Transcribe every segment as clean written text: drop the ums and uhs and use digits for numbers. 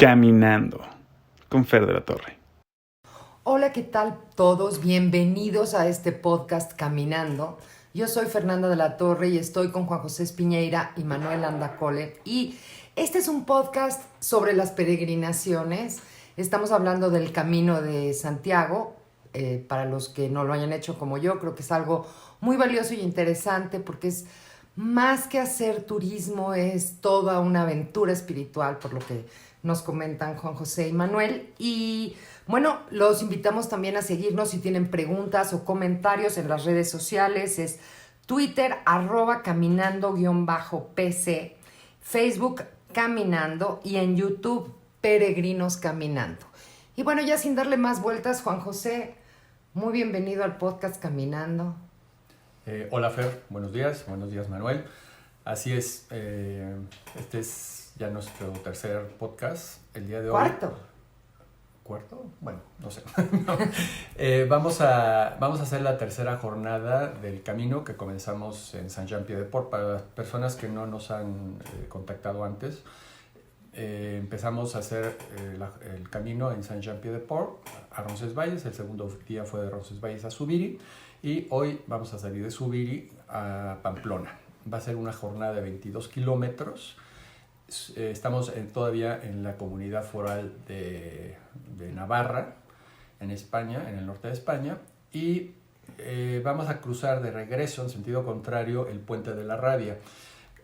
Caminando con Fer de la Torre. Hola, ¿qué tal todos? Bienvenidos a este podcast Caminando. Yo soy Fernanda de la Torre y estoy con Juan José Espiñeira y Manuel Andacole. Y este es un podcast sobre las peregrinaciones. Estamos hablando del Camino de Santiago. Para los que no lo hayan hecho como yo, creo que es algo muy valioso y interesante porque es más que hacer turismo, es toda una aventura espiritual, por lo que nos comentan Juan José y Manuel. Y bueno, los invitamos también a seguirnos si tienen preguntas o comentarios en las redes sociales. Es Twitter, @caminando_pc, Facebook Caminando y en YouTube Peregrinos Caminando. Y bueno, ya sin darle más vueltas, Juan José, muy bienvenido al podcast Caminando. Hola Fer, buenos días Manuel. Así es, este es ya nuestro tercer podcast el día de hoy. ¿Cuarto? Bueno, no sé. No. Vamos a hacer la tercera jornada del camino que comenzamos en Saint-Jean-Pied-de-Port. Para las personas que no nos han contactado antes, empezamos a hacer el camino en Saint-Jean-Pied-de-Port a Roncesvalles. El segundo día fue de Roncesvalles a Zubiri y hoy vamos a salir de Zubiri a Pamplona. Va a ser una jornada de 22 kilómetros. Estamos todavía en la comunidad foral de Navarra, en España, en el norte de España, y vamos a cruzar de regreso en sentido contrario el Puente de la Rabia.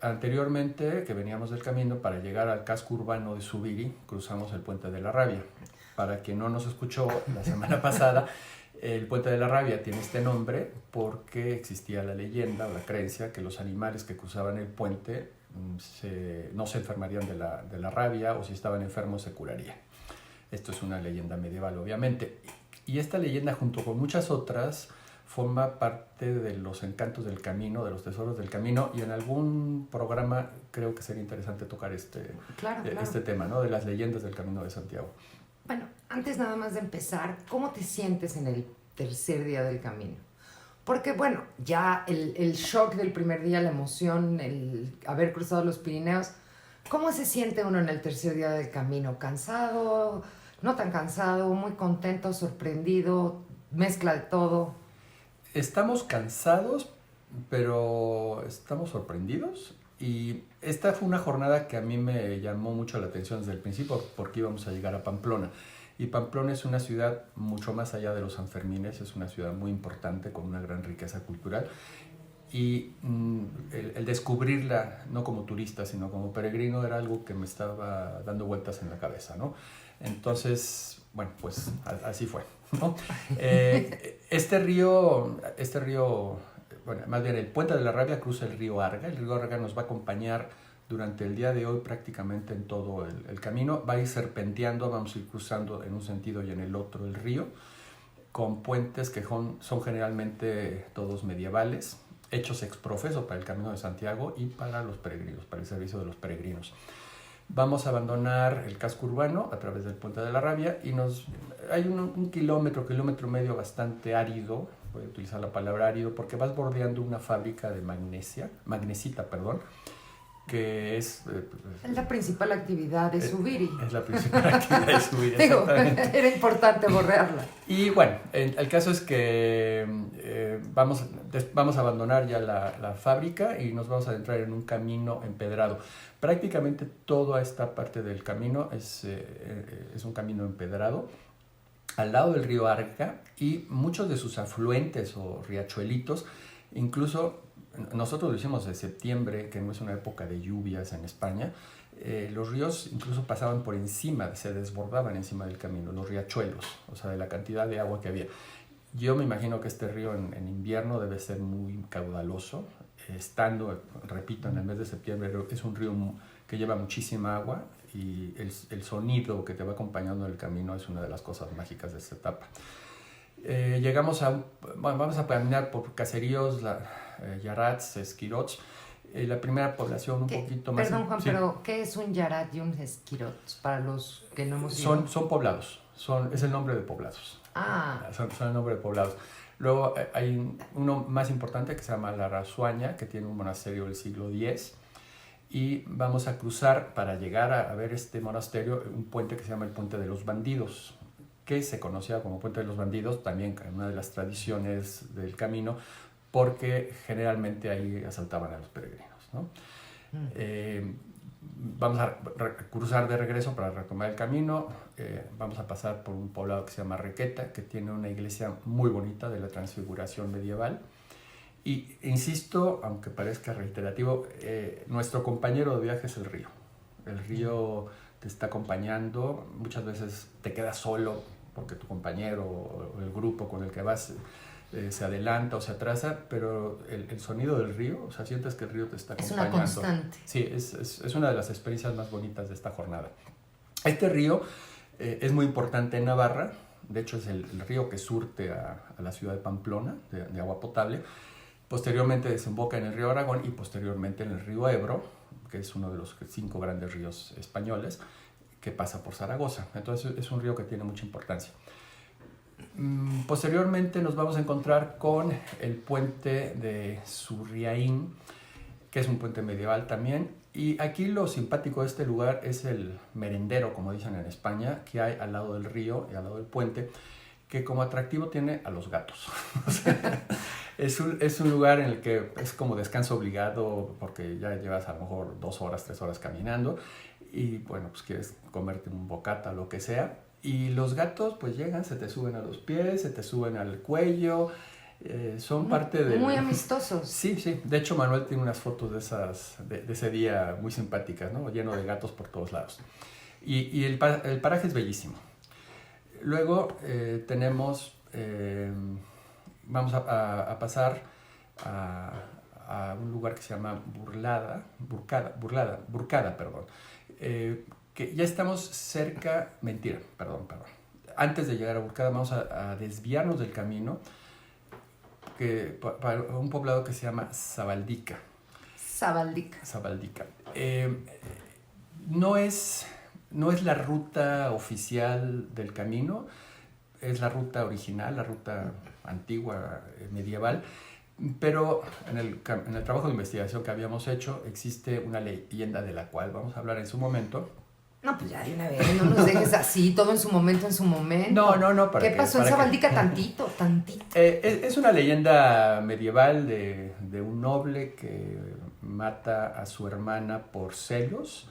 Anteriormente, que veníamos del camino, para llegar al casco urbano de Zubiri, cruzamos el Puente de la Rabia. Para quien no nos escuchó la semana pasada, el Puente de la Rabia tiene este nombre porque existía la leyenda o la creencia que los animales que cruzaban el puente no se enfermarían de la rabia, o si estaban enfermos se curarían. Esto es una leyenda medieval, obviamente. Y esta leyenda, junto con muchas otras, forma parte de los encantos del camino, de los tesoros del camino, y en algún programa creo que sería interesante tocar este tema, ¿no? De las leyendas del Camino de Santiago. Bueno, antes nada más de empezar, ¿cómo te sientes en el tercer día del camino? Porque bueno, ya el shock del primer día, la emoción, el haber cruzado los Pirineos, ¿cómo se siente uno en el tercer día del camino? ¿Cansado? ¿No tan cansado? ¿Muy contento? ¿Sorprendido? ¿Mezcla de todo? Estamos cansados, pero estamos sorprendidos. Y esta fue una jornada que a mí me llamó mucho la atención desde el principio, porque íbamos a llegar a Pamplona. Y Pamplona es una ciudad mucho más allá de los Sanfermines, es una ciudad muy importante con una gran riqueza cultural. Y el descubrirla, no como turista, sino como peregrino, era algo que me estaba dando vueltas en la cabeza, ¿no? Entonces, bueno, pues así fue, ¿no? Este río, bueno, más bien el Puente de la Rabia cruza el río Arga. El río Arga nos va a acompañar durante el día de hoy prácticamente en todo el camino. Va a ir serpenteando, vamos a ir cruzando en un sentido y en el otro el río, con puentes que son generalmente todos medievales, hechos ex profeso para el Camino de Santiago y para los peregrinos, para el servicio de los peregrinos. Vamos a abandonar el casco urbano a través del Puente de la Rabia y hay un kilómetro y medio bastante árido. Voy a utilizar la palabra árido porque vas bordeando una fábrica de magnesita, que es la principal actividad de Zubiri. Es la principal actividad de Zubiri, exactamente. Era importante borrarla. Y bueno, el caso es que vamos a abandonar ya la fábrica y nos vamos a adentrar en un camino empedrado. Prácticamente toda esta parte del camino es un camino empedrado al lado del río Arga, y muchos de sus afluentes o riachuelitos, incluso nosotros lo hicimos de septiembre, que no es una época de lluvias en España, los ríos incluso pasaban por encima, se desbordaban encima del camino, los riachuelos, o sea, de la cantidad de agua que había. Yo me imagino que este río en invierno debe ser muy caudaloso, estando, repito, en el mes de septiembre. Es un río que lleva muchísima agua, y el sonido que te va acompañando en el camino es una de las cosas mágicas de esta etapa. Llegamos vamos a caminar por caseríos, Yarats, Esquirots. La primera población un poquito más... Perdón, Juan, sí. Pero ¿qué es un Yarat y un Esquirots para los que no hemos ido? Son poblados, es el nombre de poblados. Son el nombre de poblados. Luego hay uno más importante que se llama La Rasuaña, que tiene un monasterio del siglo X. y vamos a cruzar para llegar a ver este monasterio, un puente que se llama el Puente de los Bandidos, que se conocía como Puente de los Bandidos, también en una de las tradiciones del camino, porque generalmente ahí asaltaban a los peregrinos, ¿no? Vamos a cruzar de regreso para retomar el camino. Vamos a pasar por un poblado que se llama Requeta, que tiene una iglesia muy bonita de la Transfiguración medieval. Y insisto, aunque parezca reiterativo, nuestro compañero de viaje es el río. El río te está acompañando, muchas veces te quedas solo porque tu compañero o el grupo con el que vas se adelanta o se atrasa, pero el sonido del río, o sea, sientes que el río te está acompañando. Es una constante. Sí, es una de las experiencias más bonitas de esta jornada. Este río es muy importante en Navarra, de hecho es el río que surte a la ciudad de Pamplona de agua potable. Posteriormente desemboca en el río Aragón y posteriormente en el río Ebro, que es uno de los 5 grandes ríos españoles, que pasa por Zaragoza. Entonces es un río que tiene mucha importancia. Posteriormente nos vamos a encontrar con el puente de Surriaín, que es un puente medieval también. Y aquí lo simpático de este lugar es el merendero, como dicen en España, que hay al lado del río y al lado del puente, que como atractivo tiene a los gatos. O sea, es un lugar en el que es como descanso obligado porque ya llevas a lo mejor 2 horas, 3 horas caminando y bueno, pues quieres comerte un bocata o lo que sea. Y los gatos pues llegan, se te suben a los pies, se te suben al cuello, son parte de... Muy amistosos. Sí, sí. De hecho, Manuel tiene unas fotos de ese día muy simpáticas, ¿no? Lleno de gatos por todos lados. Y el paraje es bellísimo. Luego vamos a pasar a un lugar que se llama Burcada, que ya estamos cerca, perdón. Antes de llegar a Burcada vamos a desviarnos del camino para un poblado que se llama Zabaldica. No es la ruta oficial del camino, es la ruta original, la ruta antigua, medieval, pero en el trabajo de investigación que habíamos hecho existe una leyenda de la cual vamos a hablar en su momento. No, pues ya de una vez, no nos dejes así, todo en su momento. No. ¿Qué pasó en Zabaldica? Tantito. Es una leyenda medieval de un noble que mata a su hermana por celos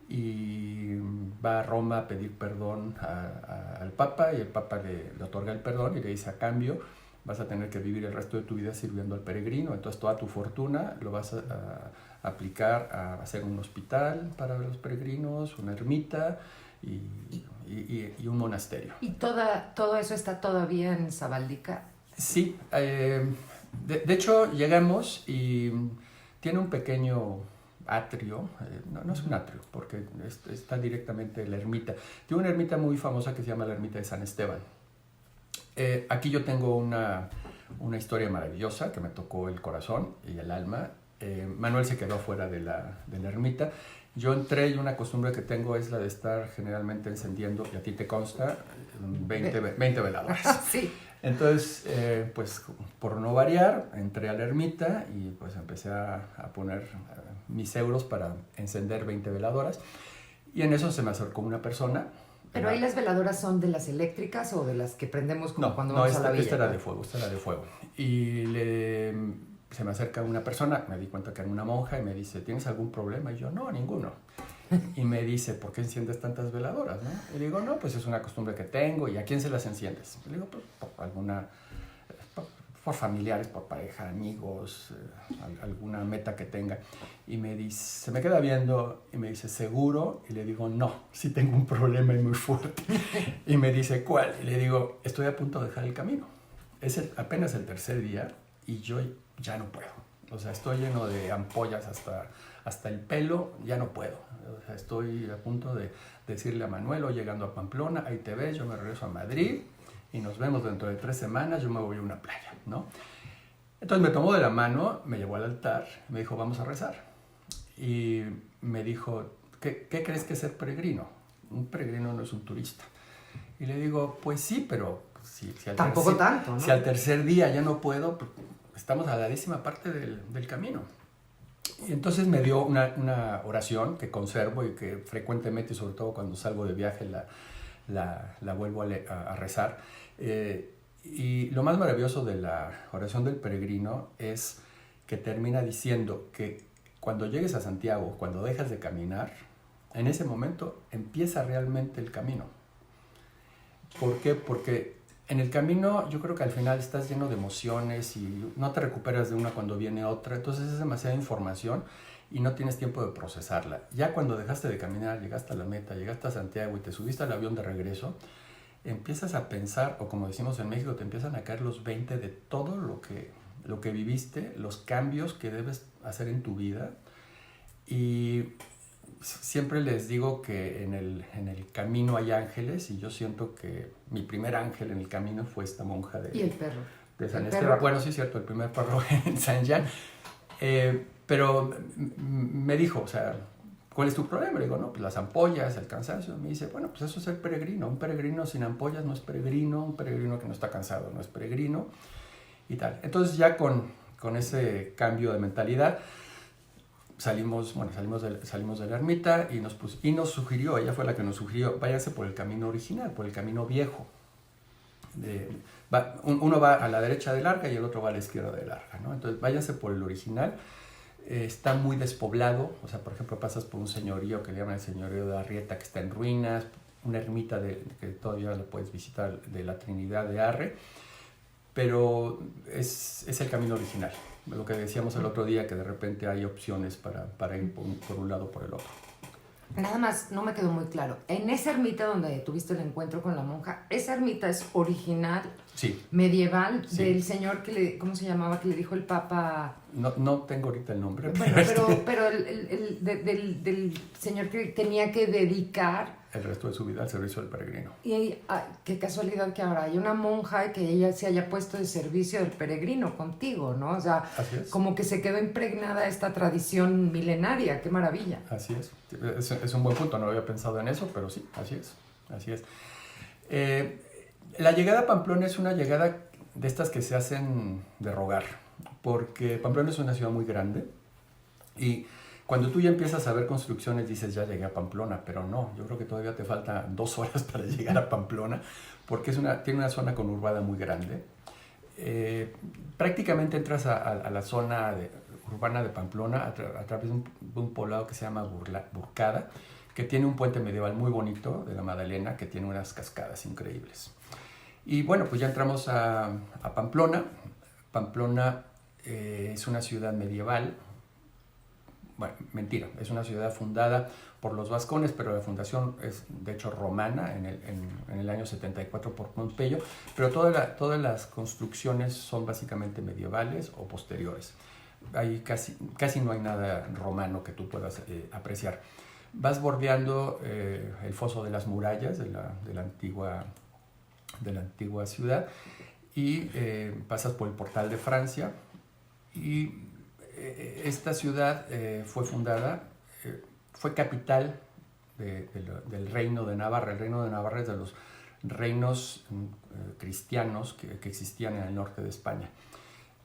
y va a Roma a pedir perdón al Papa y el Papa le otorga el perdón y le dice: a cambio vas a tener que vivir el resto de tu vida sirviendo al peregrino, entonces toda tu fortuna lo vas a aplicar a hacer un hospital para los peregrinos, una ermita y un monasterio. ¿Y todo eso está todavía en Zabaldica? Sí, de hecho llegamos y tiene un pequeño atrio, no es un atrio porque está directamente la ermita. Tiene una ermita muy famosa que se llama la ermita de San Esteban. Aquí yo tengo una historia maravillosa que me tocó el corazón y el alma. Manuel se quedó fuera de la ermita. Yo entré y una costumbre que tengo es la de estar generalmente encendiendo, y a ti te consta, 20 veladoras. Sí. Entonces, pues por no variar, entré a la ermita y pues empecé a poner mis euros para encender 20 veladoras. Y en eso se me acercó una persona. ¿Pero ahí las veladoras son de las eléctricas o de las que prendemos cuando vamos a la villa? Esta era de fuego. Y se me acerca una persona, me di cuenta que era una monja y me dice: ¿tienes algún problema? Y yo: no, ninguno. Y me dice: ¿por qué enciendes tantas veladoras, no? Y le digo: no, pues es una costumbre que tengo. ¿Y a quién se las enciendes? Y le digo: pues por familiares, por pareja, amigos, alguna meta que tenga. Y me dice, se me queda viendo y me dice: ¿seguro? Y le digo: no, sí tengo un problema y muy fuerte. Y me dice: ¿cuál? Y le digo: estoy a punto de dejar el camino. Es apenas el 3er día y yo ya no puedo. O sea, estoy lleno de ampollas hasta el pelo, ya no puedo. O sea, estoy a punto de decirle a Manuel: hoy llegando a Pamplona, ahí te ves, yo me regreso a Madrid y nos vemos dentro de 3 semanas, yo me voy a una playa, ¿no? Entonces me tomó de la mano, me llevó al altar, me dijo: vamos a rezar. Y me dijo: ¿qué crees que es ser peregrino? Un peregrino no es un turista. Y le digo: pues sí, pero si tampoco tanto, ¿no? Si al 3er día ya no puedo, pues estamos a la 10ª parte del camino. Y entonces me dio una oración que conservo y que frecuentemente, sobre todo cuando salgo de viaje, la vuelvo a rezar. Y lo más maravilloso de la oración del peregrino es que termina diciendo que cuando llegues a Santiago, cuando dejas de caminar, en ese momento empieza realmente el camino. ¿Por qué? Porque en el camino yo creo que al final estás lleno de emociones y no te recuperas de una cuando viene otra, entonces es demasiada información y no tienes tiempo de procesarla. Ya cuando dejaste de caminar, llegaste a la meta, llegaste a Santiago y te subiste al avión de regreso, empiezas a pensar, o como decimos en México, te empiezan a caer los 20 de todo lo que viviste, los cambios que debes hacer en tu vida. Y siempre les digo que en el camino hay ángeles, y yo siento que mi primer ángel en el camino fue esta monja ¿Y el perro? de San Esteban. Bueno, sí es cierto, el primer perro en San Jean. Pero me dijo, o sea, ¿cuál es tu problema? Le digo, no, pues las ampollas, el cansancio. Me dice, bueno, pues eso es el peregrino. Un peregrino sin ampollas no es peregrino, un peregrino que no está cansado no es peregrino, y tal. Entonces ya con ese cambio de mentalidad salimos de la ermita y nos sugirió, ella fue la que nos sugirió, váyase por el camino original, por el camino viejo. Uno va a la derecha de Larga y el otro va a la izquierda de Larga, ¿no? Entonces váyase por el original. Está muy despoblado, o sea, por ejemplo, pasas por un señorío que le llaman el señorío de Arrieta, que está en ruinas, una ermita que todavía la puedes visitar, de la Trinidad de Arre, pero es el camino original. Lo que decíamos el otro día, que de repente hay opciones para ir por un lado o por el otro. Nada más, no me quedó muy claro. En esa ermita donde tuviste el encuentro con la monja, ¿esa ermita es original, sí, medieval, sí, del señor ¿cómo se llamaba? Que le dijo el Papa... No tengo ahorita el nombre. Bueno, pero del señor que tenía que dedicar el resto de su vida al servicio del peregrino. Y qué casualidad que ahora hay una monja y que ella se haya puesto de servicio del peregrino contigo, ¿no? O sea, como que se quedó impregnada esta tradición milenaria. ¡Qué maravilla! Así es. Es un buen punto. No había pensado en eso, pero sí, así es. La llegada a Pamplona es una llegada de estas que se hacen de rogar, porque Pamplona es una ciudad muy grande y cuando tú ya empiezas a ver construcciones dices, ya llegué a Pamplona, pero no, yo creo que todavía te faltan 2 horas para llegar a Pamplona, porque tiene una zona conurbada muy grande. Prácticamente entras a la zona urbana de Pamplona a través de un poblado que se llama Burcada, que tiene un puente medieval muy bonito de la Madalena, que tiene unas cascadas increíbles. Y bueno, pues ya entramos a Pamplona. Pamplona es una ciudad medieval. Bueno, mentira, es una ciudad fundada por los vascones, pero la fundación es de hecho romana en el año 74 por Pompeyo, pero todas las construcciones son básicamente medievales o posteriores. Ahí casi no hay nada romano que tú puedas apreciar. Vas bordeando el foso de las murallas de la antigua ciudad y pasas por el Portal de Francia, y esta ciudad fue capital del Reino de Navarra. El Reino de Navarra es de los reinos cristianos que existían en el norte de España.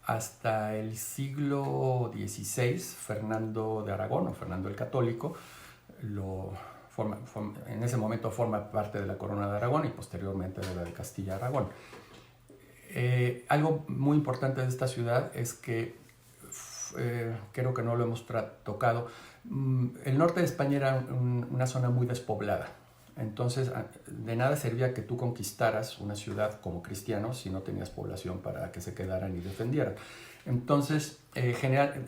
Hasta el siglo XVI, Fernando de Aragón, o Fernando el Católico, en ese momento forma parte de la corona de Aragón y posteriormente de la de Castilla-Aragón. Algo muy importante de esta ciudad es que creo que no lo hemos tocado. El norte de España era una zona muy despoblada. Entonces, de nada servía que tú conquistaras una ciudad como cristiano si no tenías población para que se quedaran y defendieran. Entonces,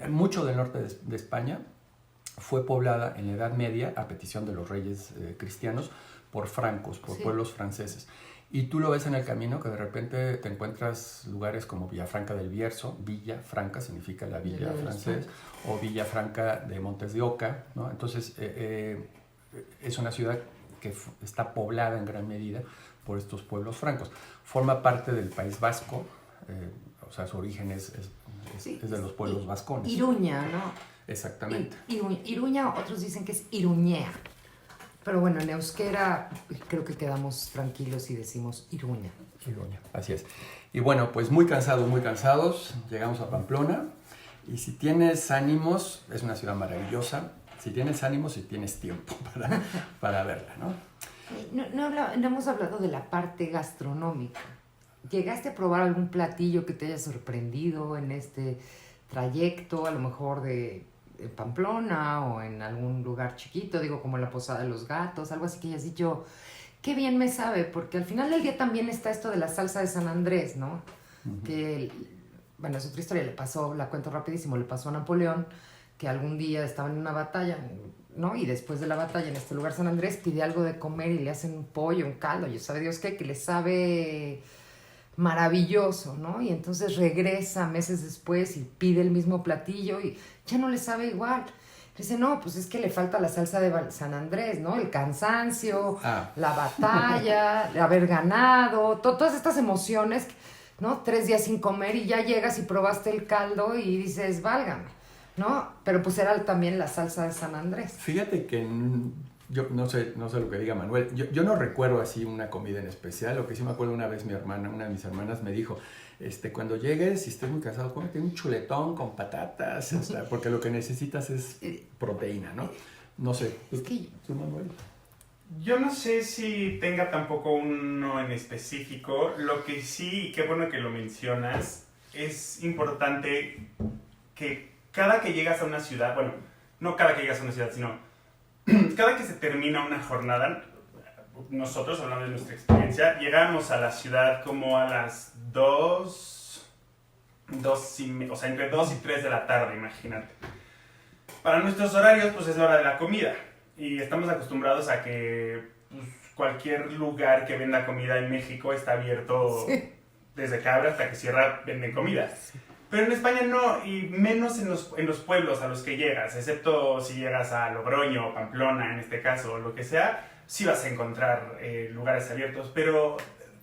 mucho del norte de España fue poblada en la Edad Media, a petición de los reyes cristianos, por francos, por pueblos franceses. Y tú lo ves en el camino, que de repente te encuentras lugares como Villafranca del Bierzo. Villafranca significa la villa francés, o Villafranca de Montes de Oca, ¿no? Entonces, es una ciudad que está poblada en gran medida por estos pueblos francos. Forma parte del País Vasco, o sea, su origen es de los pueblos vascones. Iruña, ¿no? Exactamente. Iruña, otros dicen que es Iruñea. Pero bueno, en euskera creo que quedamos tranquilos y decimos Iruña. Iruña, así es. Y bueno, pues muy cansados, llegamos a Pamplona Y si tienes ánimos, es una ciudad maravillosa. Si tienes ánimos y tienes tiempo para verla, ¿no? No hemos hablado de la parte gastronómica. ¿Llegaste a probar algún platillo que te haya sorprendido en este trayecto, a lo mejor de Pamplona o en algún lugar chiquito, digo, como la Posada de los Gatos, algo así que hayas dicho, qué bien me sabe? Porque al final del día también está esto de la salsa de San Andrés, ¿no? Uh-huh. Que, bueno, es otra historia, la cuento rapidísimo, le pasó a Napoleón, que algún día estaba en una batalla, ¿no? Y después de la batalla en este lugar San Andrés pide algo de comer y le hacen un pollo, un caldo, y sabe Dios qué, que le sabe maravilloso, ¿no? Y entonces regresa meses después y pide el mismo platillo y ya no le sabe igual. Dice, no, pues es que le falta la salsa de San Andrés, ¿no? El cansancio, la batalla, haber ganado, todas estas emociones, ¿no? 3 días sin comer y ya llegas y probaste el caldo y dices, válgame, ¿no? Pero pues era también la salsa de San Andrés. Fíjate que yo no sé lo que diga Manuel. Yo no recuerdo así una comida en especial. Lo que sí me acuerdo, una vez una de mis hermanas me dijo, cuando llegues y estés muy cansado, cómete un chuletón con patatas, porque lo que necesitas es proteína, ¿no? No sé. ¿Tú, Manuel? Yo no sé si tenga tampoco uno en específico. Lo que sí, y qué bueno que lo mencionas, es importante que cada que llegas a una ciudad, bueno, no cada que llegas a una ciudad, sino cada que se termina una jornada, nosotros, hablando de nuestra experiencia, llegamos a la ciudad como a las 2, o sea, entre 2 y 3 de la tarde, imagínate. Para nuestros horarios, pues es la hora de la comida. Y estamos acostumbrados a que pues, cualquier lugar que venda comida en México está abierto desde que abre hasta que cierra, venden comida. Pero en España no, y menos en los pueblos a los que llegas, excepto si llegas a Logroño, Pamplona en este caso, o lo que sea, sí vas a encontrar lugares abiertos, pero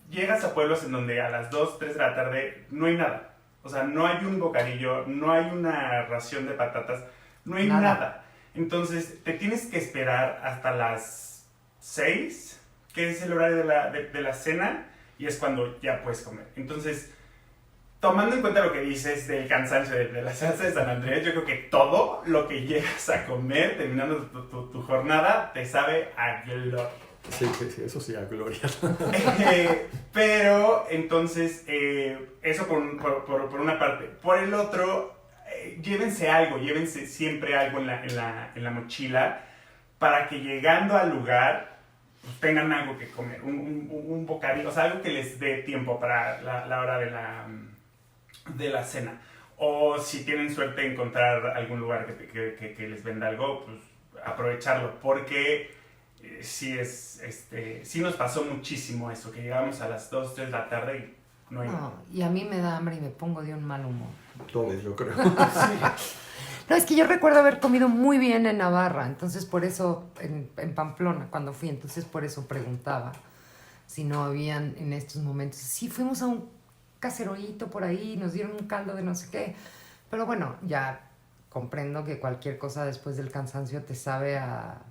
llegas a pueblos en donde a las 2, 3 de la tarde no hay nada. O sea, no hay un bocadillo, no hay una ración de patatas, no hay nada. Entonces, te tienes que esperar hasta las 6, que es el horario de la cena, y es cuando ya puedes comer. Entonces, tomando en cuenta lo que dices del cansancio de la salsa de San Andrés, yo creo que todo lo que llegas a comer terminando tu jornada te sabe a gloria. Sí, eso sí, a gloria. Pero, entonces, eso por una parte. Por el otro, llévense siempre algo en la mochila para que llegando al lugar pues, tengan algo que comer, un bocadillo, o sea, algo que les dé tiempo para la hora de la cena. O si tienen suerte de encontrar algún lugar que les venda algo, pues aprovecharlo, porque sí nos pasó muchísimo eso, que llegamos a las 2, 3 de la tarde y no hay nada. Y a mí me da hambre y me pongo de un mal humor. Todos, yo creo. No, es que yo recuerdo haber comido muy bien en Navarra, entonces por eso, en Pamplona, cuando fui, entonces por eso preguntaba si no habían en estos momentos. Sí, fuimos a un cacerolito por ahí, nos dieron un caldo de no sé qué, pero bueno, ya comprendo que cualquier cosa después del cansancio te sabe a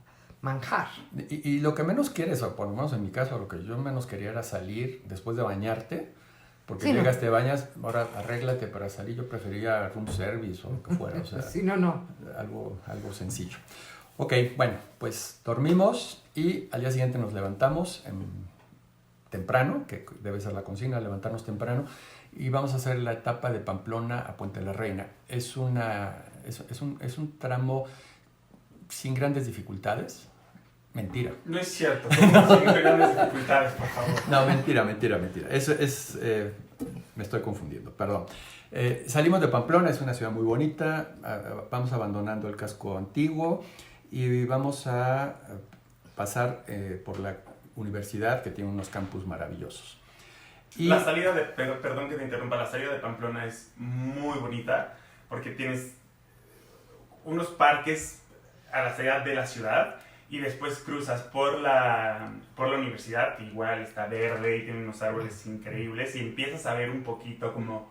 manjar. Y lo que menos quieres, o por lo menos en mi caso, lo que yo menos quería era salir después de bañarte, porque llegas, te bañas, ahora arréglate para salir. Yo prefería room service o lo que fuera, o sea, algo sencillo. Ok, bueno, pues dormimos y al día siguiente nos levantamos temprano, que debe ser la consigna, levantarnos temprano, y vamos a hacer la etapa de Pamplona a Puente la Reina. Es un tramo sin grandes dificultades. Mentira. No es cierto, sin grandes dificultades, por favor. No, mentira. Eso es, me estoy confundiendo, perdón. Salimos de Pamplona, es una ciudad muy bonita, vamos abandonando el casco antiguo y vamos a pasar por la universidad, que tiene unos campus maravillosos. Y la salida perdón que te interrumpa, la salida de Pamplona es muy bonita porque tienes unos parques a la salida de la ciudad y después cruzas por la universidad, que igual está verde y tiene unos árboles increíbles, y empiezas a ver un poquito como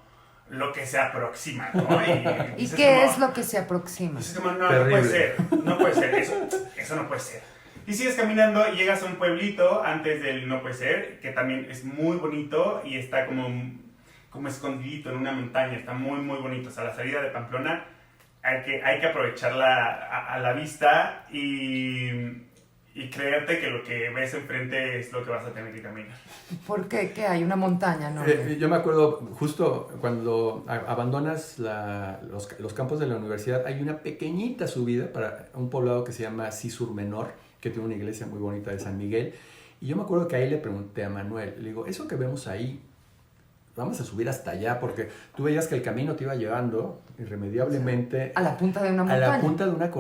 lo que se aproxima, ¿no? ¿Y qué es lo que se aproxima? Es como, no puede ser, eso no puede ser. Y sigues caminando y llegas a un pueblito antes del no puede ser, que también es muy bonito y está como como escondidito en una montaña, está muy muy bonito. O sea, la salida de Pamplona hay que aprovecharla a la vista y creerte que lo que ves enfrente es lo que vas a tener que caminar. ¿Por qué? ¿Qué hay? ¿Una montaña? ¿No? Yo me acuerdo justo cuando abandonas los campos de la universidad, hay una pequeñita subida para un poblado que se llama Cisur Menor, que tiene una iglesia muy bonita de San Miguel. Y yo me acuerdo que ahí le pregunté a Manuel, le digo, eso que vemos ahí, vamos a subir hasta allá, porque tú veías que el camino te iba llevando irremediablemente a la punta de una montaña. A la punta de una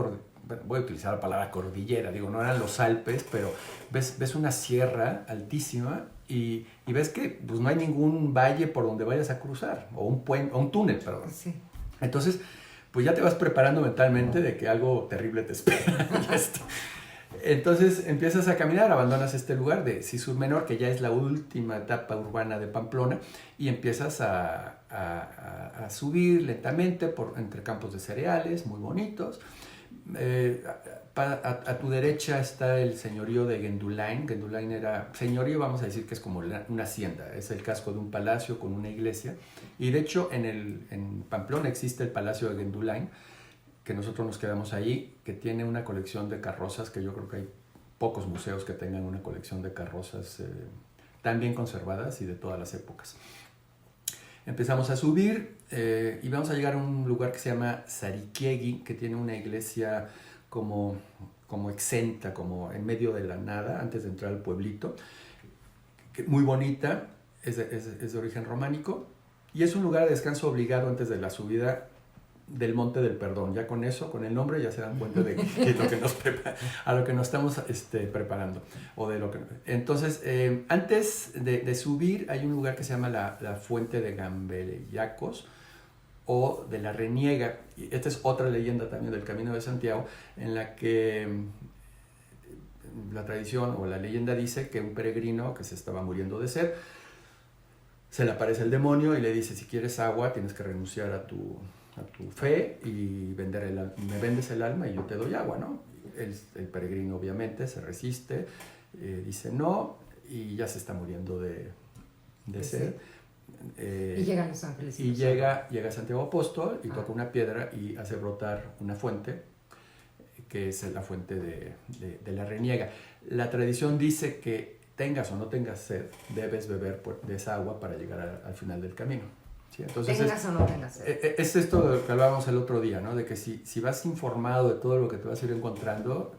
voy a utilizar la palabra cordillera, digo, no eran los Alpes, pero ves una sierra altísima y ves que pues, no hay ningún valle por donde vayas a cruzar, o un puente, o un túnel, perdón. Sí. Entonces, pues ya te vas preparando mentalmente de que algo terrible te espera. Entonces empiezas a caminar, abandonas este lugar de Cisur Menor, que ya es la última etapa urbana de Pamplona, y empiezas a subir lentamente entre campos de cereales muy bonitos. A tu derecha está el señorío de Gendulain. Gendulain era señorío, vamos a decir que es como una hacienda, es el casco de un palacio con una iglesia, y de hecho en Pamplona existe el palacio de Gendulain, que nosotros nos quedamos ahí, que tiene una colección de carrozas, que yo creo que hay pocos museos que tengan una colección de carrozas tan bien conservadas y de todas las épocas. Empezamos a subir y vamos a llegar a un lugar que se llama Sarikiegi, que tiene una iglesia como exenta, como en medio de la nada, antes de entrar al pueblito, muy bonita, es de origen románico, y es un lugar de descanso obligado antes de la subida del Monte del Perdón. Ya con eso, con el nombre, ya se dan cuenta de a lo que nos estamos preparando. Entonces, antes de subir, hay un lugar que se llama la Fuente de Gambellacos o de la Reniega. Y esta es otra leyenda también del Camino de Santiago, en la que la tradición o la leyenda dice que un peregrino que se estaba muriendo de sed, se le aparece el demonio y le dice, si quieres agua, tienes que renunciar a tu fe y me vendes el alma y yo te doy agua, ¿no? El peregrino obviamente se resiste, dice no, y ya se está muriendo de sed. Y llegan los ángeles. Y llega Santiago Apóstol y toca una piedra y hace brotar una fuente, que es la fuente de la Reniega. La tradición dice que tengas o no tengas sed, debes beber de esa agua para llegar al final del camino. ¿Sí? Entonces tengas o no tengas sed. Es esto que hablábamos el otro día, ¿no? De que si vas informado de todo lo que te vas a ir encontrando,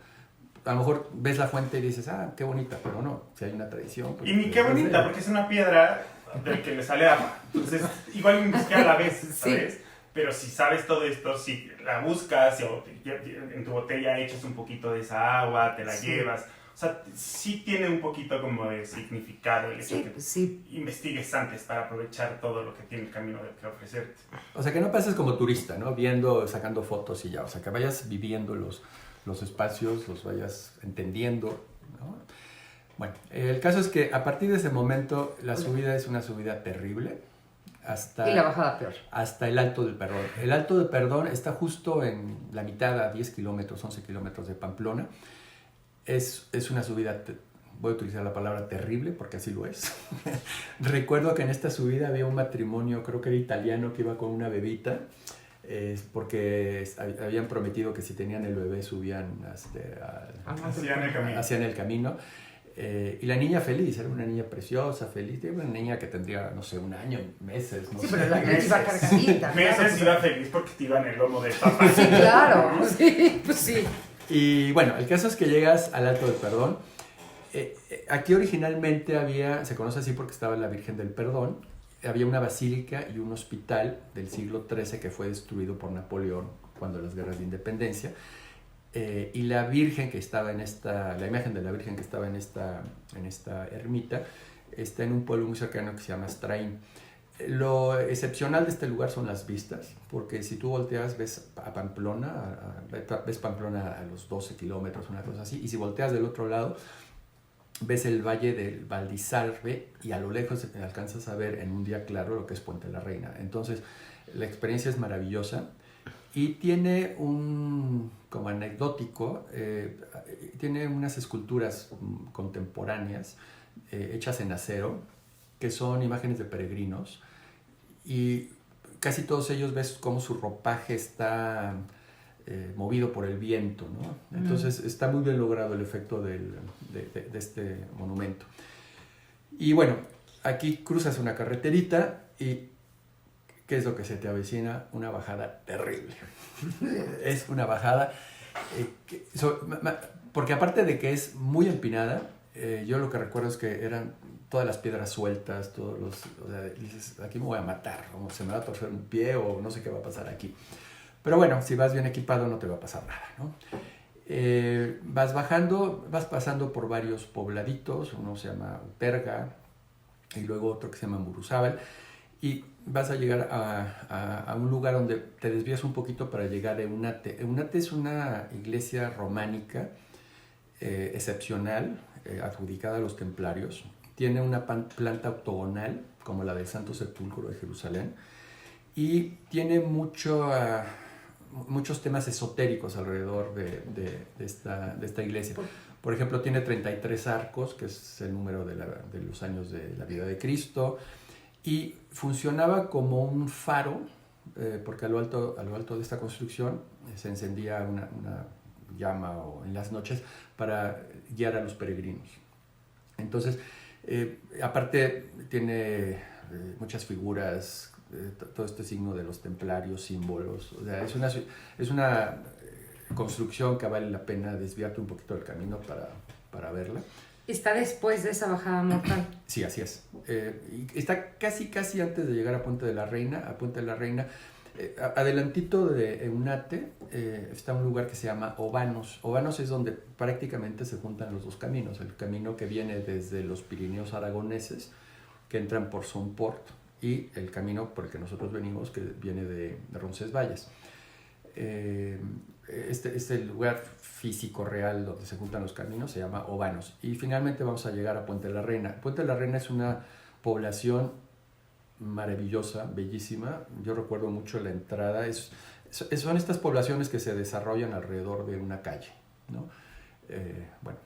a lo mejor ves la fuente y dices, qué bonita, pero no, si hay una tradición. Pues, y ni qué bonita, porque es una piedra del que le sale agua. Entonces, igual ni siquiera la ves, ¿sabes? Sí. Pero si sabes todo esto, si la buscas, o en tu botella echas un poquito de esa agua, te la llevas. O sea, sí tiene un poquito como de significado el hecho que investigues antes para aprovechar todo lo que tiene el camino que ofrecerte. O sea, que no pases como turista, ¿no? Viendo, sacando fotos y ya. O sea, que vayas viviendo los espacios, los vayas entendiendo, ¿no? Bueno, el caso es que a partir de ese momento la subida es una subida terrible. Y la bajada peor. Hasta el Alto del Perdón. El Alto del Perdón está justo en la mitad, a 10 kilómetros, 11 kilómetros de Pamplona. Es una subida, voy a utilizar la palabra terrible porque así lo es. Recuerdo que en esta subida había un matrimonio, creo que era italiano, que iba con una bebita, porque habían prometido que si tenían el bebé subían hacían el camino. Y la niña feliz, era una niña preciosa, feliz, era una niña que tendría, no sé, un año, meses, no sé. Sí, pero la niña iba cargadita. Meses iba feliz porque te iba en el lomo del papá. Sí, claro, sí, pues sí. Y bueno, el caso es que llegas al Alto del Perdón. Aquí originalmente se conoce así porque estaba la Virgen del Perdón, había una basílica y un hospital del siglo XIII que fue destruido por Napoleón cuando las guerras de independencia. Y la Virgen que estaba la imagen de la Virgen que estaba en esta ermita está en un pueblo muy cercano que se llama Strain. Lo excepcional de este lugar son las vistas, porque si tú volteas ves a Pamplona, ves Pamplona a los 12 kilómetros, una cosa así, y si volteas del otro lado, ves el valle del Valdizarbe y a lo lejos alcanzas a ver en un día claro lo que es Puente la Reina. Entonces, la experiencia es maravillosa y tiene como anecdótico, tiene unas esculturas contemporáneas hechas en acero, que son imágenes de peregrinos, y casi todos ellos ves cómo su ropaje está movido por el viento, ¿no? Entonces está muy bien logrado el efecto de este monumento. Y bueno, aquí cruzas una carreterita y ¿qué es lo que se te avecina? Una bajada terrible. Es una bajada porque aparte de que es muy empinada, yo lo que recuerdo es que eran todas las piedras sueltas, o sea, dices, aquí me voy a matar, o se me va a torcer un pie, o no sé qué va a pasar aquí. Pero bueno, si vas bien equipado no te va a pasar nada, ¿no? Vas bajando, vas pasando por varios pobladitos, uno se llama Uterga, y luego otro que se llama Muruzábal, y vas a llegar a un lugar donde te desvías un poquito para llegar a Eunate. Eunate es una iglesia románica excepcional, adjudicada a los templarios. Tiene una planta octogonal, como la del Santo Sepulcro de Jerusalén, y tiene muchos temas esotéricos alrededor de esta iglesia. Por ejemplo, tiene 33 arcos, que es el número de los años de la vida de Cristo, y funcionaba como un faro, porque a lo alto de esta construcción se encendía una llama en las noches para guiar a los peregrinos. Entonces, aparte tiene muchas figuras, todo este signo de los templarios, símbolos. O sea, es una construcción que vale la pena desviarte un poquito del camino para verla. ¿Está después de esa bajada mortal? Sí, así es. Está casi antes de llegar a Puente de la Reina. Adelantito de Eunate está un lugar que se llama Obanos. Obanos es donde prácticamente se juntan los dos caminos. El camino que viene desde los Pirineos aragoneses, que entran por Somport, y el camino por el que nosotros venimos, que viene de Roncesvalles. Este lugar físico real donde se juntan los caminos se llama Obanos. Y finalmente vamos a llegar a Puente de la Reina. Puente de la Reina es una población maravillosa, bellísima. Yo recuerdo mucho la entrada. Son estas poblaciones que se desarrollan alrededor de una calle, ¿no? Bueno,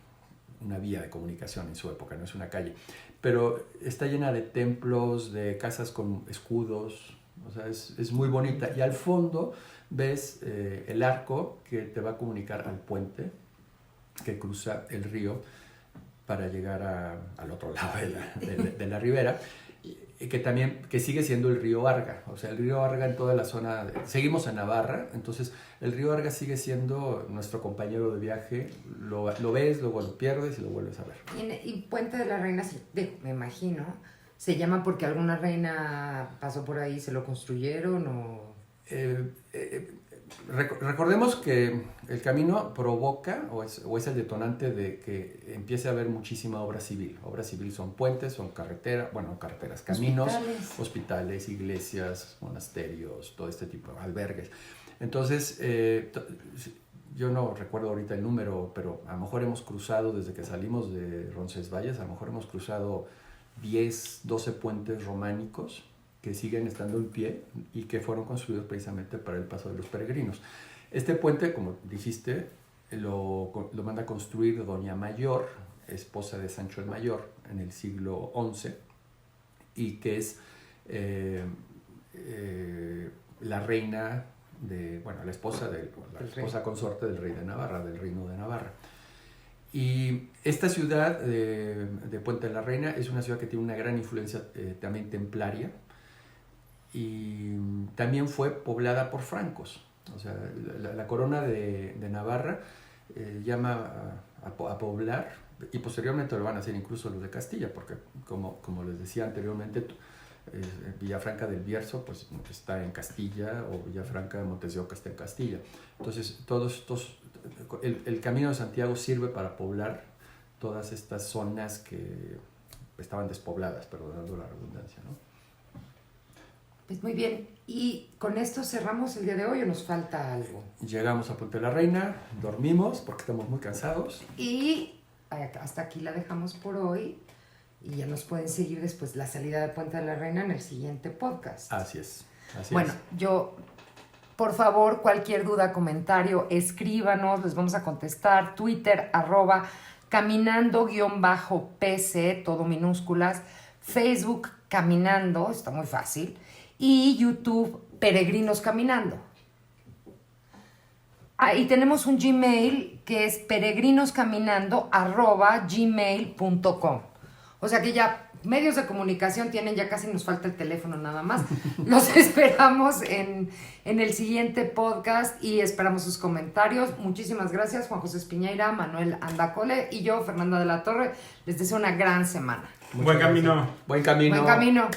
una vía de comunicación en su época, no es una calle. Pero está llena de templos, de casas con escudos. O sea, es muy bonita. Y al fondo ves el arco que te va a comunicar al puente que cruza el río para llegar al otro lado de la ribera, y que sigue siendo el río Arga. O sea, el río Arga en toda la zona, seguimos en Navarra, entonces el río Arga sigue siendo nuestro compañero de viaje. Lo ves, luego lo pierdes y lo vuelves a ver. Y Puente de la Reina, me imagino, ¿se llama porque alguna reina pasó por ahí, se lo construyeron o...? Recordemos que el camino provoca o es el detonante de que empiece a haber muchísima obra civil. Obra civil son puentes, son carreteras, caminos, hospitales, iglesias, monasterios, todo este tipo de albergues. Entonces, yo no recuerdo ahorita el número, pero a lo mejor hemos cruzado, desde que salimos de Roncesvalles, a lo mejor hemos cruzado 10, 12 puentes románicos que siguen estando en pie y que fueron construidos precisamente para el paso de los peregrinos. Este puente, como dijiste, lo manda a construir Doña Mayor, esposa de Sancho el Mayor, en el siglo XI, y que es la reina la esposa consorte del rey de Navarra, del reino de Navarra. Y esta ciudad de Puente de la Reina es una ciudad que tiene una gran influencia también templaria, y también fue poblada por francos. O sea, la corona de Navarra llama a poblar, y posteriormente lo van a hacer incluso los de Castilla, porque como les decía anteriormente, Villafranca del Bierzo pues está en Castilla, o Villafranca de Montes de Oca está en Castilla. Entonces el Camino de Santiago sirve para poblar todas estas zonas que estaban despobladas, perdonando la redundancia, ¿no? Pues muy bien, y con esto cerramos el día de hoy, ¿o nos falta algo? Llegamos a Puente de la Reina, dormimos porque estamos muy cansados. Y hasta aquí la dejamos por hoy, y ya nos pueden seguir después de la salida de Puente de la Reina en el siguiente podcast. Así es. Bueno, por favor, cualquier duda, comentario, escríbanos, les vamos a contestar. Twitter, @caminando_pc, todo minúsculas. Facebook, Caminando, está muy fácil. y YouTube Peregrinos Caminando. Y tenemos un Gmail que es peregrinoscaminando@gmail.com. O sea que ya medios de comunicación tienen, ya casi nos falta el teléfono nada más. Los esperamos en el siguiente podcast y esperamos sus comentarios. Muchísimas gracias, Juan José Espiñeira, Manuel Andacole y yo, Fernanda de la Torre. Les deseo una gran semana. Buen camino. Buen camino. Buen camino.